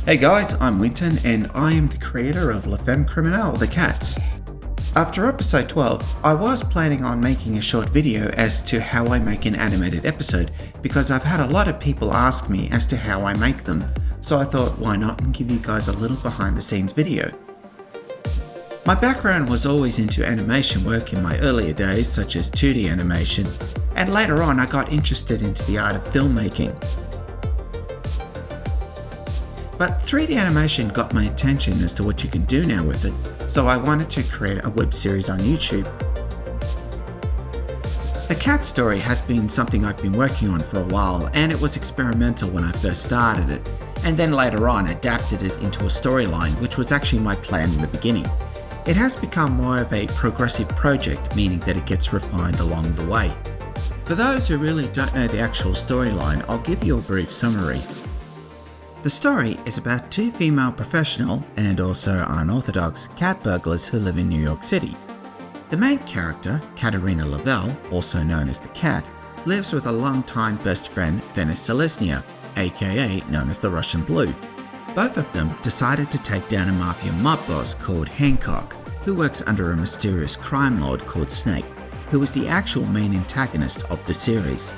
Hey guys, I'm Winton and I am the creator of Femme Criminelle, the cats. After episode 12, I was planning on making a short video as to how I make an animated episode because I've had a lot of people ask me as to how I make them, so I thought why not and give you guys a little behind the scenes video. My background was always into animation work in my earlier days, such as 2D animation, and later on I got interested into the art of filmmaking. But 3D animation got my attention as to what you can do now with it, so I wanted to create a web series on YouTube. The cat story has been something I've been working on for a while, and it was experimental when I first started it, and then later on adapted it into a storyline, which was actually my plan in the beginning. It has become more of a progressive project, meaning that it gets refined along the way. For those who really don't know the actual storyline, I'll give you a brief summary. The story is about two female professional, and also unorthodox, cat burglars who live in New York City. The main character, Katerina Lavelle, also known as the Cat, lives with a longtime best friend, Venice Selesnya, aka known as the Russian Blue. Both of them decided to take down a mafia mob boss called Hancock, who works under a mysterious crime lord called Snake, who is the actual main antagonist of the series.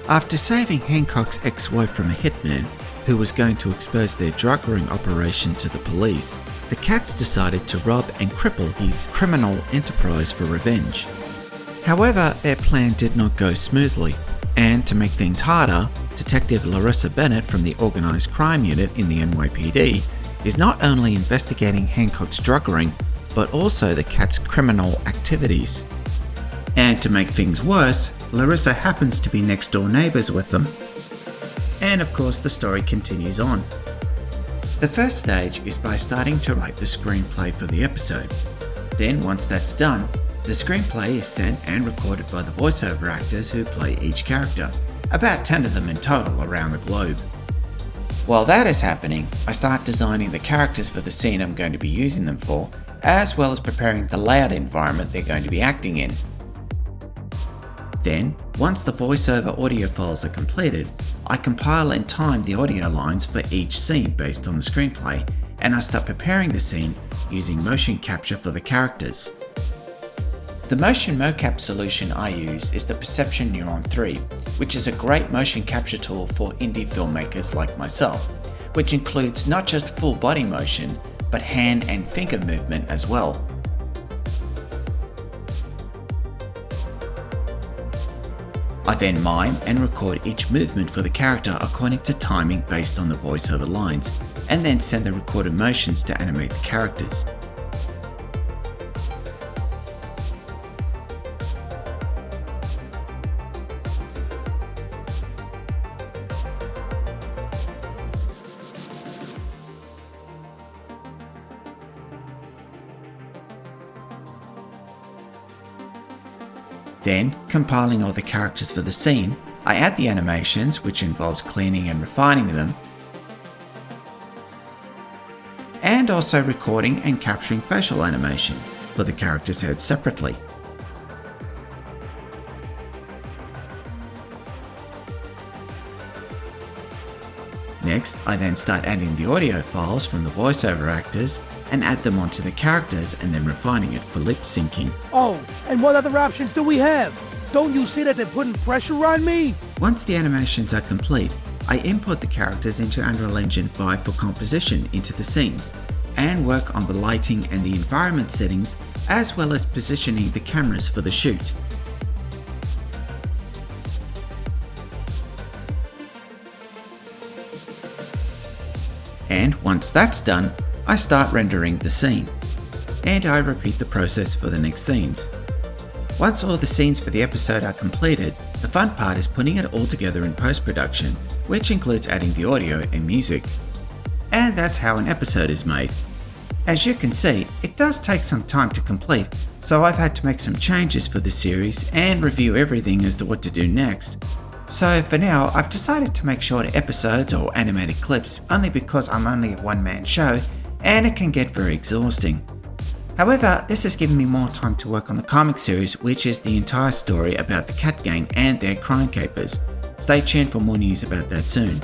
After saving Hancock's ex-wife from a hitman, who was going to expose their drug ring operation to the police, the Cats decided to rob and cripple his criminal enterprise for revenge. However, their plan did not go smoothly, and to make things harder, Detective Larissa Bennett from the Organised Crime Unit in the NYPD is not only investigating Hancock's drug ring, but also the Cats' criminal activities. And to make things worse, Larissa happens to be next door neighbours with them. And of course the story continues on. The first stage is by starting to write the screenplay for the episode. Then once that's done, the screenplay is sent and recorded by the voiceover actors who play each character, about 10 of them in total around the globe. While that is happening, I start designing the characters for the scene I'm going to be using them for, as well as preparing the layout environment they're going to be acting in. Then, once the voiceover audio files are completed, I compile and time the audio lines for each scene based on the screenplay, and I start preparing the scene using motion capture for the characters. The motion MoCap solution I use is the Perception Neuron 3, which is a great motion capture tool for indie filmmakers like myself, which includes not just full body motion, but hand and finger movement as well. I then mime and record each movement for the character according to timing based on the voiceover lines, and then send the recorded motions to animate the characters. Then, compiling all the characters for the scene, I add the animations, which involves cleaning and refining them, and also recording and capturing facial animation for the characters' heads separately. Next, I then start adding the audio files from the voiceover actors and add them onto the characters and then refining it for lip syncing. Oh, and what other options do we have? Don't you see that they're putting pressure on me? Once the animations are complete, I import the characters into Unreal Engine 5 for composition into the scenes, and work on the lighting and the environment settings, as well as positioning the cameras for the shoot. And once that's done, I start rendering the scene, and I repeat the process for the next scenes. Once all the scenes for the episode are completed, the fun part is putting it all together in post-production, which includes adding the audio and music. And that's how an episode is made. As you can see, it does take some time to complete, so I've had to make some changes for the series and review everything as to what to do next. So for now, I've decided to make shorter episodes or animated clips only because I'm only a one-man show and it can get very exhausting. However, this has given me more time to work on the comic series, which is the entire story about the Cat Gang and their crime capers. Stay tuned for more news about that soon.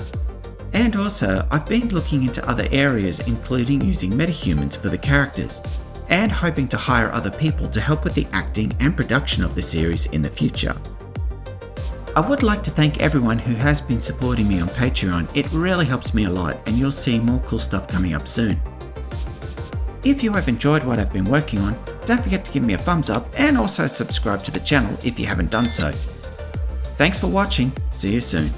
And also, I've been looking into other areas including using metahumans for the characters, and hoping to hire other people to help with the acting and production of the series in the future. I would like to thank everyone who has been supporting me on Patreon. It really helps me a lot, and you'll see more cool stuff coming up soon. If you have enjoyed what I've been working on, don't forget to give me a thumbs up and also subscribe to the channel if you haven't done so. Thanks for watching, see you soon.